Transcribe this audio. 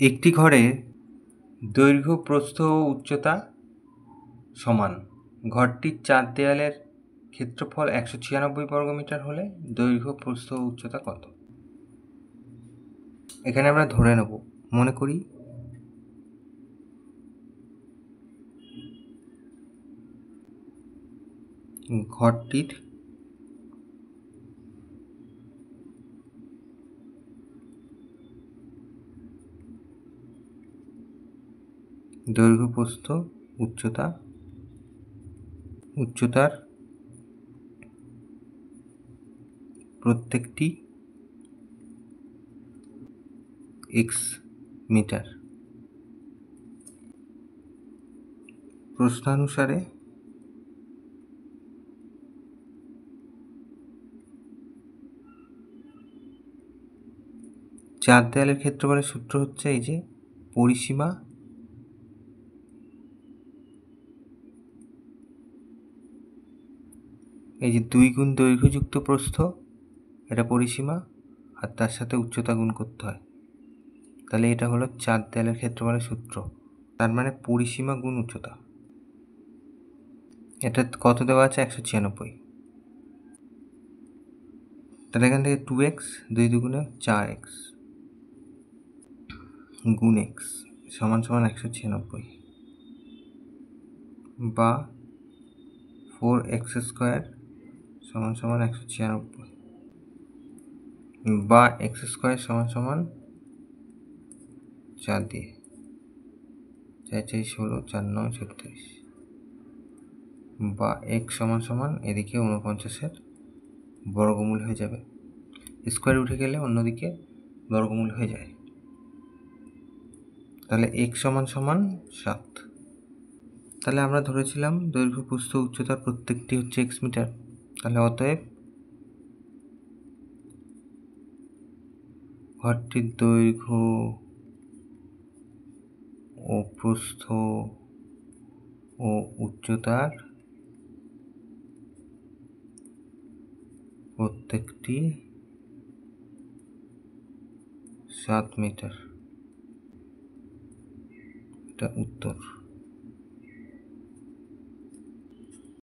একটি ঘরের দৈর্ঘ্য, প্রস্থ ও উচ্চতা সমান। ঘরটির 4 দেয়ালের ক্ষেত্রফল 196 বর্গমিটার হলে দৈর্ঘ্য, প্রস্থ ও উচ্চতা কত? এখানে আমরা ধরে নেব, মনে করি ঘরটির দৈর্ঘ্য, প্রস্থ, উচ্চতার প্রত্যেকটি x মিটার। প্রশ্নানুসারে চার দেয়ালের ক্ষেত্রফলের সূত্র হচ্ছে এই যে পরিসীমা এই যে 2 গুণ দৈর্ঘ্যযুক্ত প্রস্থ, এটা পরিসীমা, আর তার সাথে উচ্চতা গুণ করতে হয়। তাহলে এটা হলো 4 দেয়ালের ক্ষেত্রফলের সূত্র। তার মানে পরিসীমা গুণ উচ্চতা। এটা কত দেওয়া আছে? 196। তাহলে এখান থেকে 2x, 2 দুগুণে 4x গুণ x সমান সমান 196, বা 4x স্কোয়ার সমান সমান 196, বা x স্কোয়ার সমান সমান 4 দিয়ে 4 4 16, 4 9 36, বা x সমান সমান এদিকে 49-এর বর্গমূল হয়ে যাবে। স্কোয়ার উঠে গেলে অন্যদিকে বর্গমূল হয়ে যায়। তাহলে x সমান সমান 7। তাহলে আমরা ধরেছিলাম দৈর্ঘ্য, প্রস্থ, উচ্চতার প্রত্যেকটি হচ্ছে x মিটার। তাহলে অতএব ঘরটির দৈর্ঘ্য ও প্রস্থ ও উচ্চতার প্রত্যেকটি 7 মিটার। এটা উত্তর।